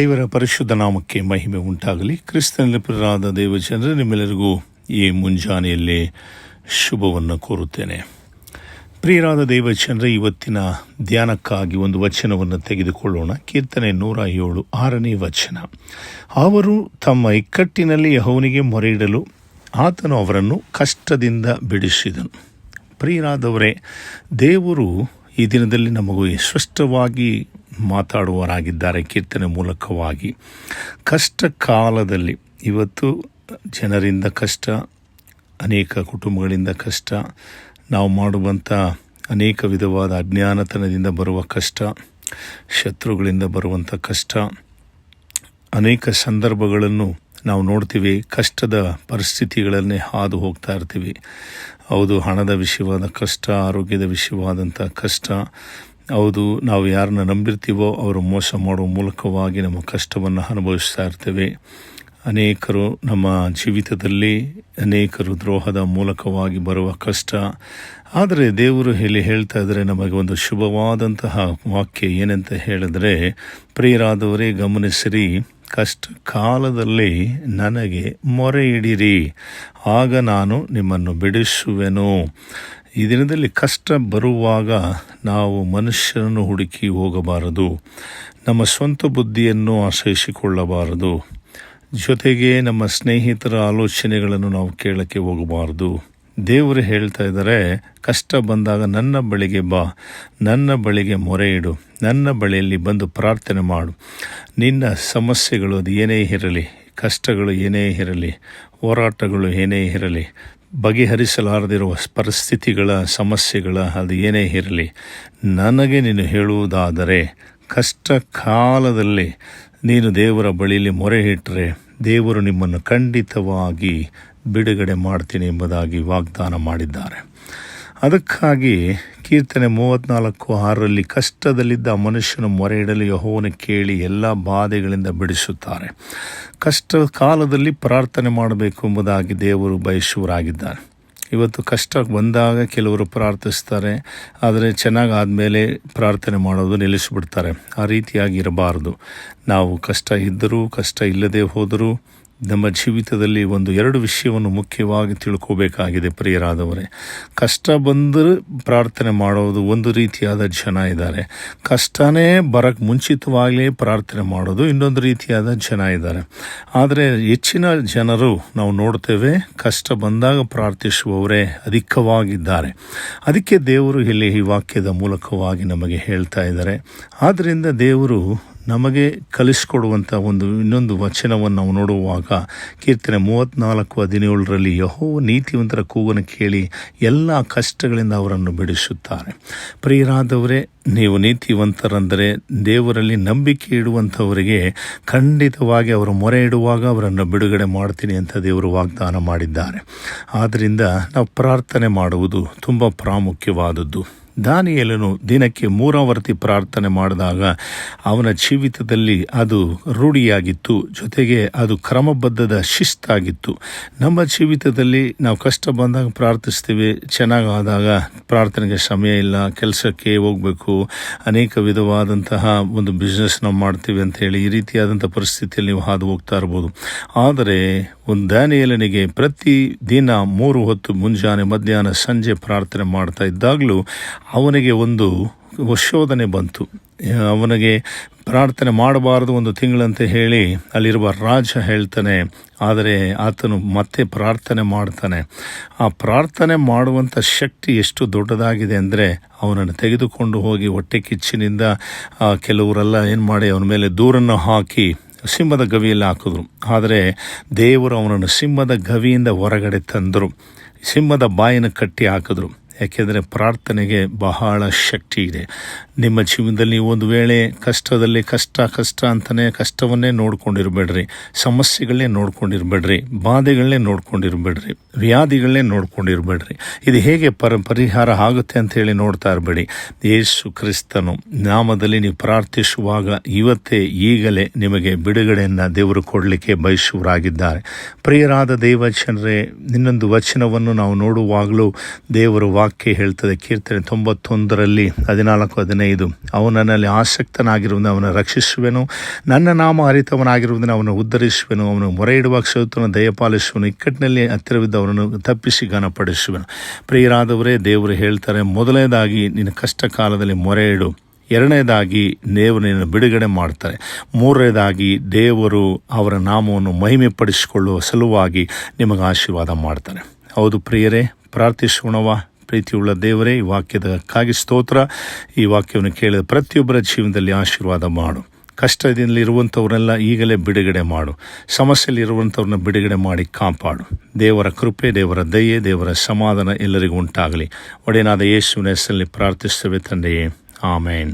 ದೇವರ ಪರಿಶುದ್ಧ ನಾಮಕ್ಕೆ ಮಹಿಮೆ ಉಂಟಾಗಲಿ. ಕ್ರಿಸ್ತನಲ್ಲಿ ಪ್ರಿಯರಾದ ದೇವಜನರೇ, ನಿಮ್ಮೆಲ್ಲರಿಗೂ ಈ ಮುಂಜಾನೆಯಲ್ಲಿ ಶುಭವನ್ನು ಕೋರುತ್ತೇನೆ. ಪ್ರಿಯರಾದ ದೇವಜನರೇ, ಇವತ್ತಿನ ಧ್ಯಾನಕ್ಕಾಗಿ ಒಂದು ವಚನವನ್ನು ತೆಗೆದುಕೊಳ್ಳೋಣ. ಕೀರ್ತನೆ 107 6ನೇ ವಚನ. ಅವರು ತಮ್ಮ ಇಕ್ಕಟ್ಟಿನಲ್ಲಿ ಯೆಹೋವನಿಗೆ ಮೊರೆಯಿಡಲು ಆತನು ಅವರನ್ನು ಕಷ್ಟದಿಂದ ಬಿಡಿಸಿದನು. ಪ್ರಿಯರಾದವರೇ, ದೇವರು ಈ ದಿನದಲ್ಲಿ ನಮಗೂ ಸ್ಪಷ್ಟವಾಗಿ ಮಾತಾಡುವವರಾಗಿದ್ದಾರೆ. ಕೀರ್ತನೆ ಮೂಲಕವಾಗಿ ಕಷ್ಟ ಕಾಲದಲ್ಲಿ ಇವತ್ತು ಜನರಿಂದ ಕಷ್ಟ, ಅನೇಕ ಕುಟುಂಬಗಳಿಂದ ಕಷ್ಟ, ನಾವು ಮಾಡುವಂಥ ಅನೇಕ ವಿಧವಾದ ಅಜ್ಞಾನತನದಿಂದ ಬರುವ ಕಷ್ಟ, ಶತ್ರುಗಳಿಂದ ಬರುವಂಥ ಕಷ್ಟ, ಅನೇಕ ಸಂದರ್ಭಗಳನ್ನು ನಾವು ನೋಡ್ತೀವಿ. ಕಷ್ಟದ ಪರಿಸ್ಥಿತಿಗಳನ್ನೇ ಹಾದು ಹೋಗ್ತಾ ಇರ್ತೀವಿ. ಹೌದು, ಹಣದ ವಿಷಯವಾದ ಕಷ್ಟ, ಆರೋಗ್ಯದ ವಿಷಯವಾದಂಥ ಕಷ್ಟ. ಹೌದು, ನಾವು ಯಾರನ್ನ ನಂಬಿರ್ತೀವೋ ಅವರು ಮೋಸ ಮಾಡುವ ಮೂಲಕವಾಗಿ ನಮ್ಮ ಕಷ್ಟವನ್ನು ಅನುಭವಿಸ್ತಾ ಇರ್ತೇವೆ. ಅನೇಕರು ನಮ್ಮ ಜೀವಿತದಲ್ಲಿ ಅನೇಕರು ದ್ರೋಹದ ಮೂಲಕವಾಗಿ ಬರುವ ಕಷ್ಟ. ಆದರೆ ದೇವರು ಹೇಳ್ತಾ ಇದ್ದಾರೆ, ನಮಗೆ ಒಂದು ಶುಭವಾದಂತಹ ವಾಕ್ಯ ಏನಂತ ಹೇಳಿದ್ರೆ, ಪ್ರಿಯರಾದವರೇ ಗಮನಿಸಿರಿ, ಕಷ್ಟ ಕಾಲದಲ್ಲಿ ನನಗೆ ಮೊರೆ ಇಡಿರಿ, ಆಗ ನಾನು ನಿಮ್ಮನ್ನು ಬಿಡಿಸುವೆನು. ಈ ದಿನದಲ್ಲಿ ಕಷ್ಟ ಬರುವಾಗ ನಾವು ಮನುಷ್ಯರನ್ನು ಹುಡುಕಿ ಹೋಗಬಾರದು, ನಮ್ಮ ಸ್ವಂತ ಬುದ್ಧಿಯನ್ನು ಆಶ್ರಯಿಸಿಕೊಳ್ಳಬಾರದು, ಜೊತೆಗೆ ನಮ್ಮ ಸ್ನೇಹಿತರ ಆಲೋಚನೆಗಳನ್ನು ನಾವು ಕೇಳಕ್ಕೆ ಹೋಗಬಾರದು. ದೇವರು ಹೇಳ್ತಾ ಇದ್ದಾರೆ, ಕಷ್ಟ ಬಂದಾಗ ನನ್ನ ಬಳಿಗೆ ಬಾ, ನನ್ನ ಬಳಿಗೆ ಮೊರೆ ಇಡು, ನನ್ನ ಬಳಿಯಲ್ಲಿ ಬಂದು ಪ್ರಾರ್ಥನೆ ಮಾಡು. ನಿನ್ನ ಸಮಸ್ಯೆಗಳು ಅದು ಏನೇ ಇರಲಿ, ಕಷ್ಟಗಳು ಏನೇ ಇರಲಿ, ಹೋರಾಟಗಳು ಏನೇ ಇರಲಿ, ಬಗೆಹರಿಸಲಾರದಿರುವ ಪರಿಸ್ಥಿತಿಗಳ ಸಮಸ್ಯೆಗಳ ಅದು ಏನೇ ಇರಲಿ, ನನಗೆ ನೀನು ಹೇಳುವುದಾದರೆ ಕಷ್ಟ ಕಾಲದಲ್ಲಿ ನೀನು ದೇವರ ಬಳಿಯಲ್ಲಿ ಮೊರೆ ಇಟ್ಟರೆ ದೇವರು ನಿಮ್ಮನ್ನು ಖಂಡಿತವಾಗಿ ಬಿಡುಗಡೆ ಮಾಡ್ತೀನಿ ಎಂಬುದಾಗಿ ವಾಗ್ದಾನ ಮಾಡಿದ್ದಾರೆ. ಅದಕ್ಕಾಗಿ ಕೀರ್ತನೆ 34:6 ಕಷ್ಟದಲ್ಲಿದ್ದ ಮನುಷ್ಯನು ಮೊರೆ ಇಡಲು ಯೆಹೋವನ ಕೇಳಿ ಎಲ್ಲ ಬಾಧೆಗಳಿಂದ ಬಿಡಿಸುತ್ತಾರೆ. ಕಷ್ಟ ಕಾಲದಲ್ಲಿ ಪ್ರಾರ್ಥನೆ ಮಾಡಬೇಕು ಎಂಬುದಾಗಿ ದೇವರು ಬಯಸುವರಾಗಿದ್ದಾರೆ. ಇವತ್ತು ಕಷ್ಟ ಬಂದಾಗ ಕೆಲವರು ಪ್ರಾರ್ಥಿಸ್ತಾರೆ, ಆದರೆ ಚೆನ್ನಾಗಾದಮೇಲೆ ಪ್ರಾರ್ಥನೆ ಮಾಡೋದು ನಿಲ್ಲಿಸಿಬಿಡ್ತಾರೆ. ಆ ರೀತಿಯಾಗಿ ಇರಬಾರ್ದು. ನಾವು ಕಷ್ಟ ಇದ್ದರೂ ಕಷ್ಟ ಇಲ್ಲದೆ ಹೋದರೂ ನಮ್ಮ ಜೀವಿತದಲ್ಲಿ 2 ವಿಷಯವನ್ನು ಮುಖ್ಯವಾಗಿ ತಿಳ್ಕೋಬೇಕಾಗಿದೆ. ಪ್ರಿಯರಾದವರೇ, ಕಷ್ಟ ಬಂದರೂ ಪ್ರಾರ್ಥನೆ ಮಾಡೋದು ಒಂದು ರೀತಿಯಾದ ಜನ ಇದ್ದಾರೆ, ಕಷ್ಟನೇ ಬರೋಕ್ಕೆ ಮುಂಚಿತವಾಗಲೇ ಪ್ರಾರ್ಥನೆ ಮಾಡೋದು ಇನ್ನೊಂದು ರೀತಿಯಾದ ಜನ ಇದ್ದಾರೆ. ಆದರೆ ಹೆಚ್ಚಿನ ಜನರು ನಾವು ನೋಡ್ತೇವೆ, ಕಷ್ಟ ಬಂದಾಗ ಪ್ರಾರ್ಥಿಸುವವರೇ ಅಧಿಕವಾಗಿದ್ದಾರೆ. ಅದಕ್ಕೆ ದೇವರು ಇಲ್ಲಿ ಈ ವಾಕ್ಯದ ಮೂಲಕವಾಗಿ ನಮಗೆ ಹೇಳ್ತಾ ಇದ್ದಾರೆ. ಆದ್ದರಿಂದ ದೇವರು ನಮಗೆ ಕಲಿಸಿಕೊಡುವಂಥ ಇನ್ನೊಂದು ವಚನವನ್ನು ನಾವು ನೋಡುವಾಗ ಕೀರ್ತನೆ 34:17 ಯೆಹೋವ ನೀತಿವಂತರ ಕೂಗನ್ನು ಕೇಳಿ ಎಲ್ಲ ಕಷ್ಟಗಳಿಂದ ಅವರನ್ನು ಬಿಡಿಸುತ್ತಾರೆ. ಪ್ರಿಯರಾದವರೇ, ನೀವು ನೀತಿವಂತರಂದರೆ ದೇವರಲ್ಲಿ ನಂಬಿಕೆ ಇಡುವಂಥವರಿಗೆ ಖಂಡಿತವಾಗಿ ಅವರು ಮೊರೆ ಇಡುವಾಗ ಅವರನ್ನು ಬಿಡುಗಡೆ ಮಾಡ್ತೀನಿ ಅಂತ ದೇವರು ವಾಗ್ದಾನ ಮಾಡಿದ್ದಾರೆ. ಆದ್ದರಿಂದ ನಾವು ಪ್ರಾರ್ಥನೆ ಮಾಡುವುದು ತುಂಬ ಪ್ರಾಮುಖ್ಯವಾದದ್ದು. ದಾನಿಯೇಲನು ದಿನಕ್ಕೆ 3 ಆವರ್ತಿ ಪ್ರಾರ್ಥನೆ ಮಾಡಿದಾಗ ಅವನ ಜೀವಿತದಲ್ಲಿ ಅದು ರೂಢಿಯಾಗಿತ್ತು, ಜೊತೆಗೆ ಅದು ಕ್ರಮಬದ್ಧದ ಶಿಸ್ತಾಗಿತ್ತು. ನಮ್ಮ ಜೀವಿತದಲ್ಲಿ ನಾವು ಕಷ್ಟ ಬಂದಾಗ ಪ್ರಾರ್ಥಿಸ್ತೀವಿ, ಚೆನ್ನಾಗಾದಾಗ ಪ್ರಾರ್ಥನೆಗೆ ಸಮಯ ಇಲ್ಲ, ಕೆಲಸಕ್ಕೆ ಹೋಗಬೇಕು, ಅನೇಕ ವಿಧವಾದಂತಹ ಒಂದು ಬಿಸ್ನೆಸ್ ನಾವು ಮಾಡ್ತೀವಿ ಅಂಥೇಳಿ ಈ ರೀತಿಯಾದಂಥ ಪರಿಸ್ಥಿತಿಯಲ್ಲಿ ನೀವು ಹಾದು ಹೋಗ್ತಾ ಇರ್ಬೋದು. ಆದರೆ ದಾನಿಯೇಲನಿಗೆ ಪ್ರತಿ ದಿನ 3 ಹೊತ್ತು ಮುಂಜಾನೆ, ಮಧ್ಯಾಹ್ನ, ಸಂಜೆ ಪ್ರಾರ್ಥನೆ ಮಾಡ್ತಾ ಇದ್ದಾಗಲೂ ಅವನಿಗೆ ಒಂದು ಶೋಧನೆ ಬಂತು. ಅವನಿಗೆ ಪ್ರಾರ್ಥನೆ ಮಾಡಬಾರದು 1 ತಿಂಗಳಂತ ಹೇಳಿ ಅಲ್ಲಿರುವ ರಾಜ ಹೇಳ್ತಾನೆ. ಆದರೆ ಆತನು ಮತ್ತೆ ಪ್ರಾರ್ಥನೆ ಮಾಡ್ತಾನೆ. ಆ ಪ್ರಾರ್ಥನೆ ಮಾಡುವಂಥ ಶಕ್ತಿ ಎಷ್ಟು ದೊಡ್ಡದಾಗಿದೆ ಅಂದರೆ, ಅವನನ್ನು ತೆಗೆದುಕೊಂಡು ಹೋಗಿ ಹೊಟ್ಟೆ ಕಿಚ್ಚಿನಿಂದ ಕೆಲವರೆಲ್ಲ ಏನು ಮಾಡಿ ಅವನ ಮೇಲೆ ದೂರನ್ನು ಹಾಕಿ ಸಿಂಹದ ಗವಿಯಲ್ಲಿ ಹಾಕಿದ್ರು. ಆದರೆ ದೇವರು ಅವನನ್ನು ಸಿಂಹದ ಗವಿಯಿಂದ ಹೊರಗಡೆ ತಂದರು, ಸಿಂಹದ ಬಾಯಿನ ಕಟ್ಟಿ ಹಾಕಿದ್ರು. ಯಾಕೆಂದರೆ ಪ್ರಾರ್ಥನೆಗೆ ಬಹಳ ಶಕ್ತಿ ಇದೆ. ನಿಮ್ಮ ಜೀವನದಲ್ಲಿ ಒಂದು ವೇಳೆ ಕಷ್ಟದಲ್ಲಿ ಕಷ್ಟ ಅಂತಲೇ ಕಷ್ಟವನ್ನೇ ನೋಡ್ಕೊಂಡಿರಬೇಡ್ರಿ, ಸಮಸ್ಯೆಗಳನ್ನೇ ನೋಡ್ಕೊಂಡಿರಬೇಡ್ರಿ, ಬಾಧೆಗಳನ್ನೇ ನೋಡ್ಕೊಂಡಿರಬೇಡ್ರಿ, ವ್ಯಾಧಿಗಳನ್ನೇ ನೋಡ್ಕೊಂಡಿರಬೇಡ್ರಿ. ಇದು ಹೇಗೆ ಪರಿಹಾರ ಆಗುತ್ತೆ ಅಂಥೇಳಿ ನೋಡ್ತಾ ಇರಬೇಡಿ. ಯೇಸು ಕ್ರಿಸ್ತನು ನಾಮದಲ್ಲಿ ನೀವು ಪ್ರಾರ್ಥಿಸುವಾಗ ಇವತ್ತೇ ಈಗಲೇ ನಿಮಗೆ ಬಿಡುಗಡೆಯನ್ನು ದೇವರು ಕೊಡಲಿಕ್ಕೆ ಬಯಸುವರಾಗಿದ್ದಾರೆ. ಪ್ರಿಯರಾದ ದೇವಜನರೇ, ಇನ್ನೊಂದು ವಚನವನ್ನು ನಾವು ನೋಡುವಾಗಲೂ ದೇವರು ವಾಕ್ಯ ಹೇಳ್ತದೆ. ಕೀರ್ತನೆ 91ರಲ್ಲಿ 14-15, ಅವನು ನನ್ನಲ್ಲಿ ಆಸಕ್ತನಾಗಿರುವುದನ್ನು ಅವನು ರಕ್ಷಿಸುವೆನು, ನನ್ನ ನಾಮ ಅರಿತವನಾಗಿರುವುದನ್ನು ಅವನು ಉದ್ಧರಿಸುವೆನು, ಅವನು ಮೊರೆ ಇಡುವ ಕ್ಷೇತ್ರವನ್ನು ದಯಪಾಲಿಸುವನು, ಇಕ್ಕಟ್ಟಿನಲ್ಲಿ ಹತ್ತಿರವಿದ್ದವರನ್ನು ತಪ್ಪಿಸಿ ಘನಪಡಿಸುವೆನು. ಪ್ರಿಯರಾದವರೇ, ದೇವರು ಹೇಳ್ತಾರೆ, ಮೊದಲನೇದಾಗಿ ನಿನ್ನ ಕಷ್ಟ ಕಾಲದಲ್ಲಿ ಮೊರೆ ಇಡು, ಎರಡನೇದಾಗಿ ದೇವರು ನಿನ್ನನ್ನು ಬಿಡುಗಡೆ ಮಾಡ್ತಾರೆ, ಮೂರನೇದಾಗಿ ದೇವರು ಅವರ ನಾಮವನ್ನು ಮಹಿಮೆಪಡಿಸಿಕೊಳ್ಳುವ ಸಲುವಾಗಿ ನಿಮಗೆ ಆಶೀರ್ವಾದ ಮಾಡ್ತಾರೆ. ಹೌದು ಪ್ರಿಯರೇ, ಪ್ರಾರ್ಥಿಸೋಣವ. ಪ್ರೀತಿಯುಳ್ಳ ದೇವರೇ, ಈ ವಾಕ್ಯದಕ್ಕಾಗಿ ಸ್ತೋತ್ರ. ಈ ವಾಕ್ಯವನ್ನು ಕೇಳಿದ ಪ್ರತಿಯೊಬ್ಬರ ಜೀವನದಲ್ಲಿ ಆಶೀರ್ವಾದ ಮಾಡು. ಕಷ್ಟದಲ್ಲಿರುವಂಥವ್ರನ್ನೆಲ್ಲ ಈಗಲೇ ಬಿಡುಗಡೆ ಮಾಡು. ಸಮಸ್ಯೆಯಲ್ಲಿರುವಂಥವ್ರನ್ನ ಬಿಡುಗಡೆ ಮಾಡಿ ಕಾಪಾಡು. ದೇವರ ಕೃಪೆ, ದೇವರ ದಯೆ, ದೇವರ ಸಮಾಧಾನ ಎಲ್ಲರಿಗೂ ಉಂಟಾಗಲಿ. ಒಡೆಯನಾದ ಯೇಸುವಿನ ಹೆಸರಲ್ಲಿ ಪ್ರಾರ್ಥಿಸುತ್ತೇವೆ ತಂದೆಯೇ, ಆಮೇನ್.